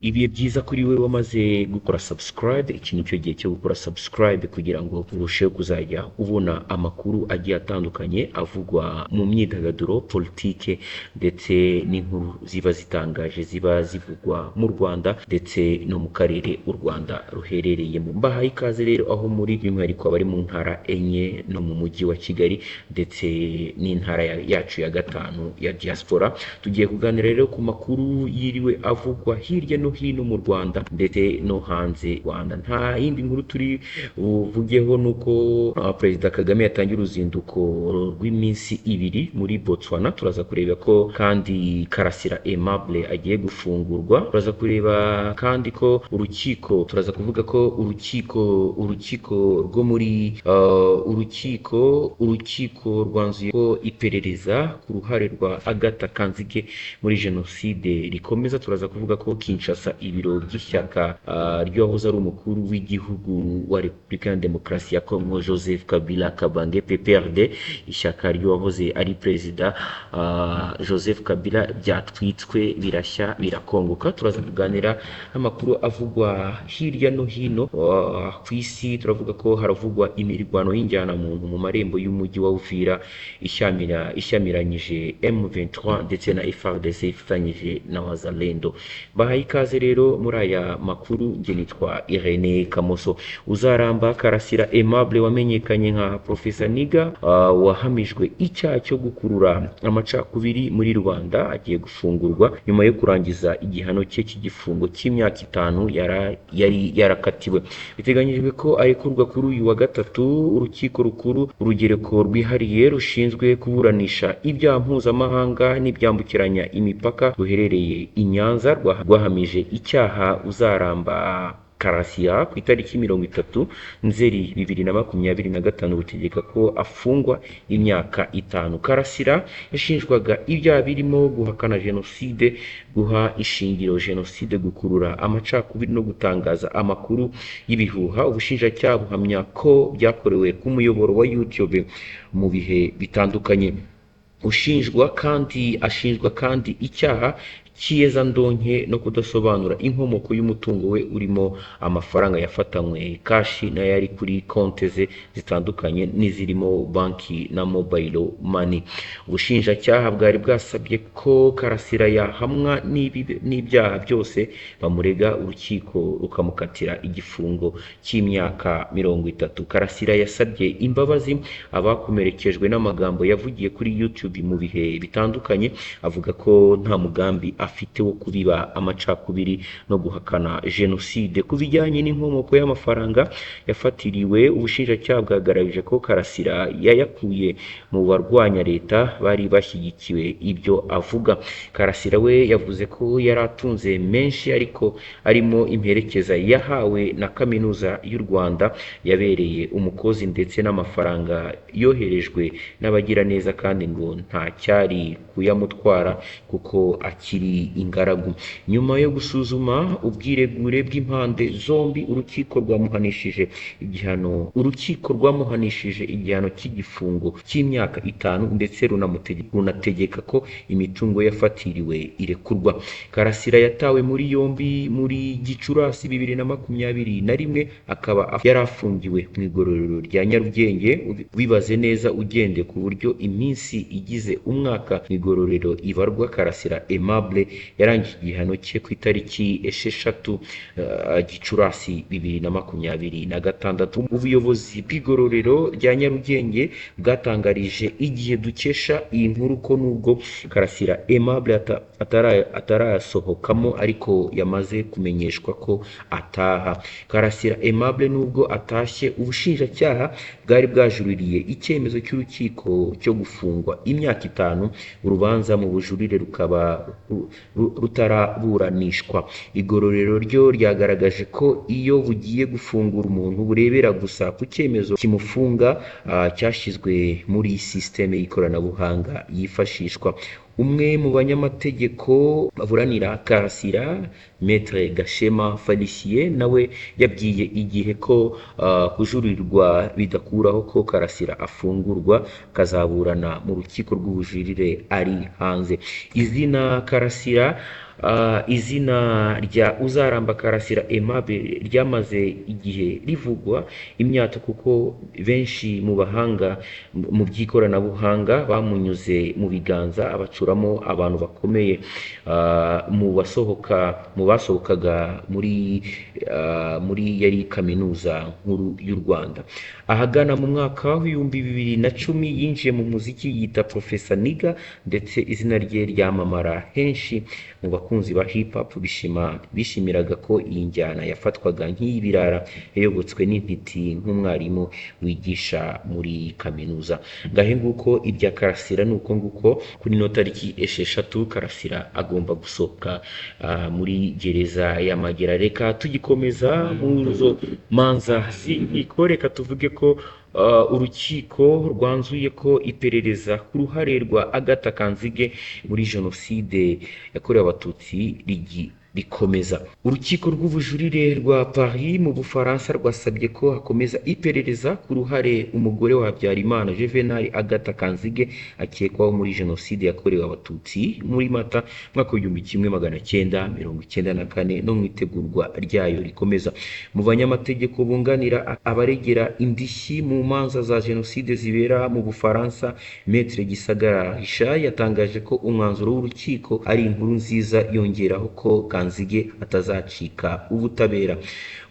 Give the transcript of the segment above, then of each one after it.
Ibihe byiza kuri we wamaze gukora subscribe. Iki ni cyo gihe cyo gukora subscribe kugira ngo urusheho kuzajya ubona amakuru agiye atandukanye avugwa mu myidagaduro, politike ndetse n'inkuru ziba zitangaje ziba zivugwa mu Rwanda ndetse no mu karere u Rwanda ruherereyemo. Mbahaye ikaze rero aho muri by'umwihariko abari mu ntara enye no mu mujyi wa Kigali ndetse n'intara yacu ya gatanu ya diaspora. Tugiye kuganira rero ku makuru yiriwe avugwa hirya no hino mu Rwanda ndetse no hanze Rwanda. Nta yindi nkuru turi buvugeho nuko Perezida Kagame yatangiye uruzinduko rw'iminsi ibiri muri Botswana. Turaza kureba ko kandi Karasira Aimable agiye gufungurwa. Turaza kureba kandi ko turaza kuvuga ko urukiko rwo muri urukiko rwanzuye ko iperereza ku ruhare rwa Agatha Kanzige muri jenoside rikomeza. Turaza kuvuga ko Kinshasa ibiro by'ishyaka ry'uwahoze ari umukuru w'igihugu wa Repubulika ya Demokarasi ya Kongo Joseph Kabila Kabange PPRD, ishyaka ry'uwahoze ari perezida Joseph Kabila byatwitswe birashya birakongoka. Turaza kuganira amakuru avugwa hirya no hino ku isi. Turavuga ko haravugwa imirwano y'injyanamuntu mu marembo y'umujyi wa Uvira ishyamiranyije M23 ndetse na FARDC ifatanyije na Wazalendo. Bahaye ikaze rero muri aya makuru. Nge nitwa Irene Kamoso. Uzaramba Karasira Aimable wamenyekanye nka Professor Niga wahamijwe icyaha cyo gukurura amacakubiri muri Rwanda agiye gufungurwa nyuma yo kurangiza igihano cye cy'igifungo cy'imyaka 5 yari yarakatiwe. Biteganyijwe ko arekurwa kuri uyu wa gatatu. Urukiko rukuru urugereko rwihariye rushinzwe kuburanisha ibyaha mpuzamahanga n'ibyambukiranya imipaka ruherereye i Nyanza rwahamije icyaha Uzaramba Karasira ku itariki 30 Nzeri 2025 rutegeka ko afungwa imyaka 5. Karasira yashinjwaga ibyaha birimo guhakana jenoside, guha ishingiro jenoside, gukurura amacakubiri no gutangaza amakuru y'ibihuha. Ubushinjacyaha buhamya ko byakorewe ku muyoboro wa YouTube mu bihe bitandukanye. Ashinjwa kandi icyaha cy'iyezandonke no kudasobanura inkomoko y'umutungo we urimo amafaranga yafatanywe kashi n'ayari kuri konte ze zitandukanye n'izirimo banki na mobile money. Ubushinjacyaha bwari bwasabye ko Karasira yahamwa n'ibyaha byose bamurega, urukiko rukamukatira igifungo cy'imyaka 30. Karasira yasabye imbabazi abakomerekejwe n'amagambo yavugiye kuri YouTube mu bihe bitandukanye, avuga ko nta mugambi afite wo kubiba amacakubiri no guhakana jenoside. Ku bijyanye n'inkomoko y'amafaranga yafatiriwe, ubushinjacyaha bwagaragaje ko Karasira yayakuye mu barwanya leta bari bashyigikiwe ibyo avuga. Karasira we yavuze ko yari atunze menshi ariko arimo imperekeza yahawe na Kaminuza y'u Rwanda yabereye umukozi ndetse n'amafaranga yoherejwe n'abagira neza kandi ngo nta cyari kuyamutwara kuko akiri ingaragu. Nyuma yo gusuzuma ubwiregure bw'impande zombi, urukiko rwamuhanishije igihano cy'igifungo cy'imyaka 5 ndetse runategeka ko imitungo yafatiriwe irekurwa. Karasira yatawe muri yombi muri Gicurasi 2021 akaba yari afungiwe mu igororero rya Nyarugenge. Wibaze neza ugende ku buryo iminsi igize umwaka mu igororero ibarwa. Karasira Aimable yarangije igihano cye ku itariki 6 Gicurasi 2026. Ubuyobozi bw'igororero rya Nyarugenge bwatangarije igihe dukesha iyi nkuru ko nubwo Karasira Aimable atarasohokamo ariko yamaze kumenyeshwa ko ataha. Karasira Aimable nubwo atashye, ubushinjacyaha bwari bwajuririye icyemezo cy'urukiko cyo gufungwa imyaka 5. Urubanza mu bujurire rukaba rutaraburanishwa. Igororero ryo ryagaragaje ko iyo bugiye gufungura umuntu burebera gusa ku cyemezo kimufunga cyashyizwe muri systeme y'ikoranabuhanga yifashishwa. Umwe mu banyamategeko baburanira Karasira, Maître Gashema Felicien, nawe yabwiye igihe ko kujurirwa bidakuraho ko Karasira afungurwa akazaburana mu rukiko rw'ubujurire ari hanze. Izina Karasira izina rya Uzaramba Karasira Aimable ryamaze igihe rivugwa imyato, kuko benshi mu bahanga mu by'ikoranabuhanga bamunyuze mu biganza abacuramo abantu bakomeye mu basohokaga muri yari kaminuza nkuru y'u Rwanda. Ahagana mu mwaka w'ibihumbi 2010 yinjiye mu muziki yita Professor Niga, ndetse izina rye ryamamara henshi mu bakunzi ba hip hop bishimiraga ko iyi njyana yafatwaga nk'iy'ibirara yayobotswe n'intiti nk'umwarimu wigisha muri kaminuza. Ngahe nguko ibya Karasira nuko nguko kuri no tariki 6 Karasira agomba gusohoka muri gereza ya Magera. Reka tugikomeza muzo manza z'inkiko, reka tuvuge ko urukiko rwanzuye ko iperereza ku ruhare rwa Agatha Kanzige muri jenoside yakorewe abatutsi rikomeza. Urukiko rw'ubujurire rwa Paris mu Bufaransa rwasabye ko hakomeza iperereza ku ruhare umugore wa Habyarimana Juvenal Agatha Kanzige akekwaho muri jenoside yakorewe abatutsi muri Mata mwaka w'1994 no mu itegurwa ryayo rikomeza. Mu banyamategeko bunganira abaregera indishyi mu manza za jenoside zibera mu Bufaransa, Maître Gisagara Richard yatangaje ko umwanzuro w'urukiko ari inkuru nziza, yongeraho ko Kanzige atazacika ubutabera.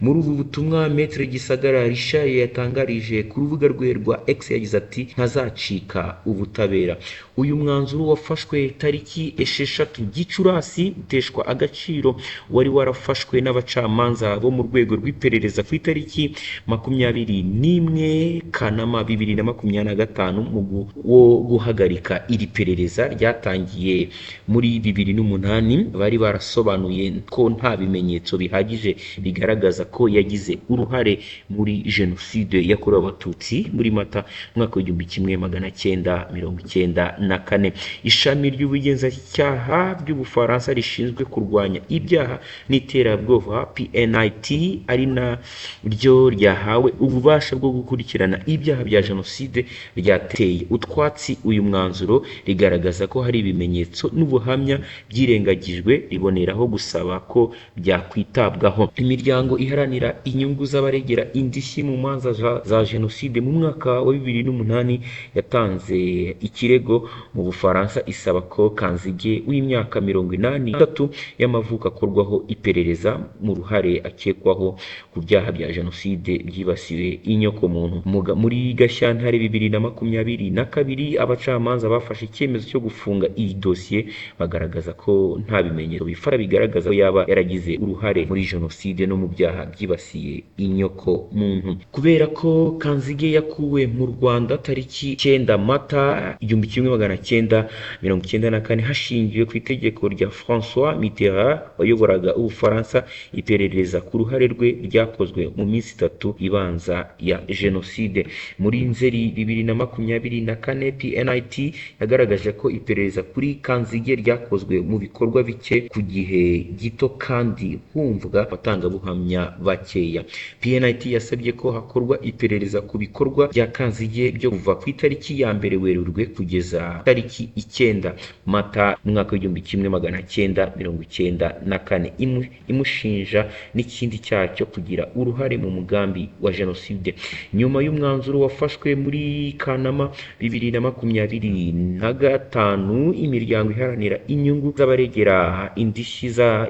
Muri ubu butumwa Maître Gisagara Richard yatangarije ku rubuga rwe rwa X yagize ati ntazacika ubutabera. Uyu mwanzuro wafashwe tariki 6 Gicurasi uteshwa agaciro wari warafashwe n'abacamanza bo mu rwego rw'iperereza ku itariki 21 Kanama 2025 wo guhagarika iri perereza ryatangiye muri 2008. Bari barasobanuye ko nta bimenyetso bihagije bigaragaza ko yagize uruhare muri jenoside yakorewe abatutsi muri Mata mwaka w'1994. Ishami ry'ubugenzacyaha by'Ubufaransa rishinzwe kurwanya ibyaha n'iterabwoba PNIT ari naryo ryahawe ububasha bwo gukurikirana ibyaha bya jenoside ryateye utwatsi uyu mwanzuro, rigaragaza ko hari ibimenyetso n'ubuhamya byirengagijwe, riboneraho gusaba ko byakwitabwaho. Imiryango iharanira inyungu z'abaregera indishyi mu manza za jenoside mu mwaka wa 2008 yatanze ikirego mu Bufaransa isaba ko Kanzige w'imyaka 83 y'amavuko akorwaho iperereza mu ruhare akekwaho ku byaha bya jenoside byibasiwe inyokomuntu. Muri Gashyantare 2022 abacamanza bafashe icyemezo cyo gufunga iyi dosiye bagaragaza ko nta bimenyetso bifara bigaragaza ko yaba yaragize uruhare muri jenoside no mu byaha byibasiye inyoko muntu. Kubera ko Kanzige yakuwe mu Rwanda tariki 9 Mata 1994 hashingiwe ku itegeko rya François Mitterrand wayoboraga Ubufaransa, iperereza ku ruhare rwe ryakozwe mu minsi 3 ibanza ya jenoside. Muri Nzeri 2024 PNIT yagaragaje ko iperereza kuri Kanzige ryakozwe mu bikorwa bike ku gihe gito kandi humvwa abatangabuhamya bakeya. PNIT yasabye ko hakorwa iperereza ku bikorwa bya Kanzige byo kuva ku itariki ya 1 Werurwe kugeza tariki 9 Mata mwaka w'1994 imushinja n'ikindi cyacyo kugira uruhare mu mugambi wa jenoside. Nyuma y'umwanzuro wafashwe muri Kanama 2025 imiryango iharanira inyungu z'abaregera indishyi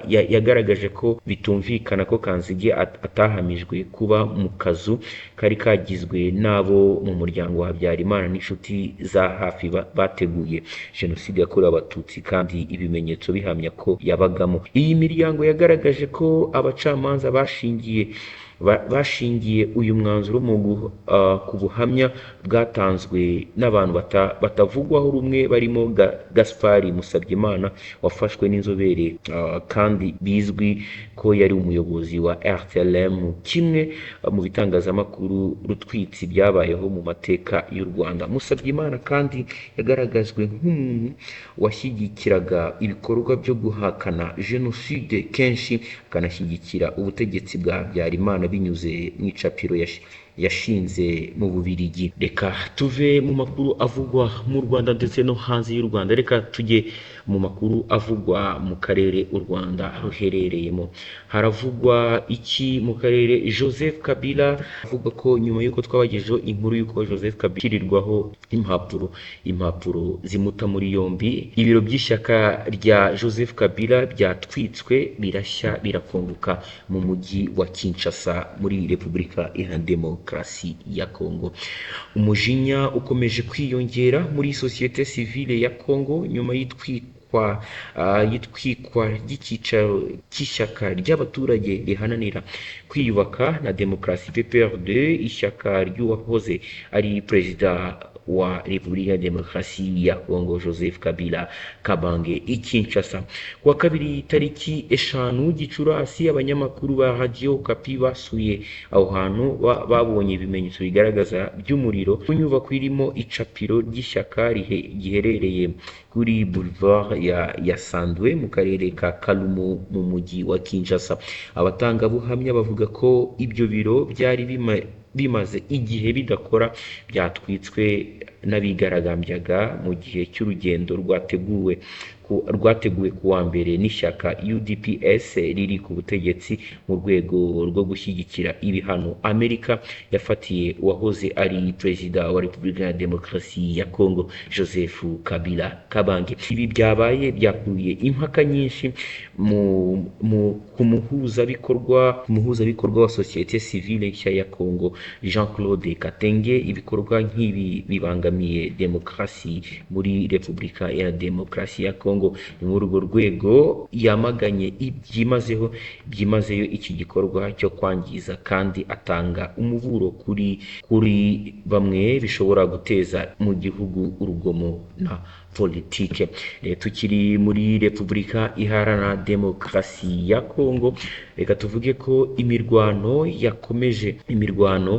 yagaragaje ko bitumvikana ko Kanzige atahamijwe kuba mu kazu kari kagizwe n'abo mu muryango wa Habyarimana n'inshuti za hafi bateguye jenoside yakorewe abatutsi kandi ibimenyetso bihamya ko yabagamo. Iyi miryango yagaragaje ko abacamanza bashingiye uyu mwanzuro ku buhamya bwatanzwe n'abantu batavugwaho rumwe barimo Gaspard Musabyimana wafashwe n'inzobere kandi bizwi ko yari umuyobozi wa RTLM, kimwe mu bitangazamakuru rutwitsi byabayeho mu mateka y'u Rwanda. Musabyimana kandi yagaragajwe nk'umuntu washyigikiraga ibikorwa byo guhakana jenoside, kenshi akanashyigikira ubutegetsi bwa Habyarimana binyuze mu icapiro yashinze mu Bubiligi. Reka tuve mu makuru avugwa mu Rwanda ndetse no hanze y'u Rwanda, reka tujye mu makuru avugwa mu karere u Rwanda ruherereyemo. Haravugwa iki mu karere? Joseph Kabila avuga ko nyuma y'uko twabagejeho inkuru y'uko Joseph Kabila ashyirirwaho impapuro zimuta muri yombi, ibiro by'ishyaka rya Joseph Kabila byatwitswe birashya birakongoka mu mujyi wa Kinshasa muri Repubulika Iharanira Demokarasi ya Kongo. Umujinya ukomeje kwiyongera muri sosiyete sivile ya Kongo nyuma y'itwikwa ry'icyicaro cy'ishyaka ry'abaturage riharanira kwiyubaka na demokarasi PPRD, ishyaka ry'uwahoze ari perezida wa Repubulika ya Demokarasi ya Kongo Joseph Kabila Kabange i Kinshasa. Kuwa kabiri tariki 5 Gicurasi, abanyamakuru ba Radio Okapi basuye aho hantu babonye ibimenyetso bigaragaza by'umuriro ku nyubako irimo icapiro ry'ishyaka giherereye kuri Boulevard ya Sandwe mu karere ka Kalumu mu mujyi wa Kinshasa. Abatangabuhamya bavuga ko ibyo biro byari bimaze igihe bidakora, byatwitswe n'abigaragambyaga mu gihe cy'urugendo rwateguwe ku wa mbere n'ishyaka UDPS riri ku butegetsi mu rwego rwo gushyigikira ibihano Amerika yafatiye uwahoze ari perezida wa Repubulika ya Demokarasi ya Kongo Joseph Kabila Kabange. Ibi byakuruye impaka nyinshi ku muhuzabikorwa wa sosiyete sivile nshya ya Kongo Jean-Claude Katenge. Ibikorwa nk'ibi bibangamiye demokarasi muri Repubulika ya Demokarasi ya Kongo. Ni muri urwo rwego yamaganye byimazeyo iki gikorwa cyo kwangiza, kandi atanga umuburo kuri bamwe bishobora guteza mu gihugu urugomo na politike. Tukiri muri Repubulika Iharanira Demokarasi ya Kongo, reka tuvuge ko imirwano yakomeje.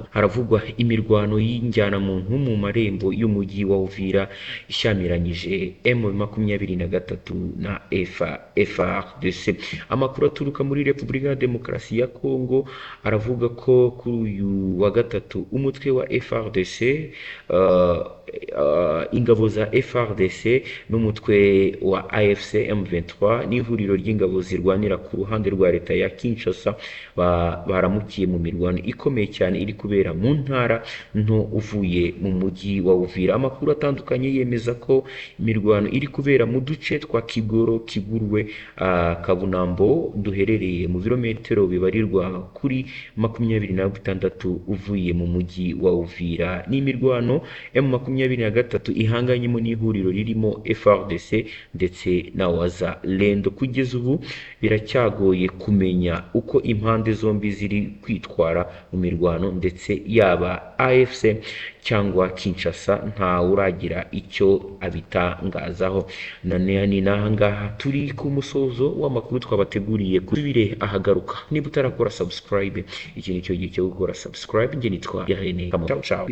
Haravugwa imirwano y'injyanamuntu mu marembo y'umujyi wa Uvira ishyamiranyije M23 na FARDC. Amakuru aturuka muri Repubulika ya Demokarasi ya Kongo aravuga ko kuri uyu wa gatatu umutwe wa FARDC, ingabo za FARDC n'umutwe wa AFC M23 n'ihuriro ry'ingabo zirwanira ku ruhande rwa leta ya Kinshasa baramukiye mu mirwano ikomeye cyane iri kubera mu ntara nto uvuye mu mujyi wa Uvira. Amakuru atandukanye yemeza ko imirwano iri kubera mu duce twa Kigoro, Kigurwe, Kabunambo duherereye mu birometero bibarirwa kuri 26 uvuye mu mujyi wa Uvira. Ni imirwano M23 ihanganyemo n'ihuriro ririmo FARDC ndetse na Wazalendo. Kugeza ubu biracyagoye kumenya uko impande zombi ziri kwitwara mu mirwano, ndetse yaba AFC cyangwa Kinshasa nta uragira icyo abitangazaho. Ni nahangaha turi ku musozo w'amakuru twabateguriye. Kusubire ahagaruka, niba utarakora subscribe, iki ni cyo gihe cyo gukora subscribe. Nge nitwa Irene Kamau. Ciao.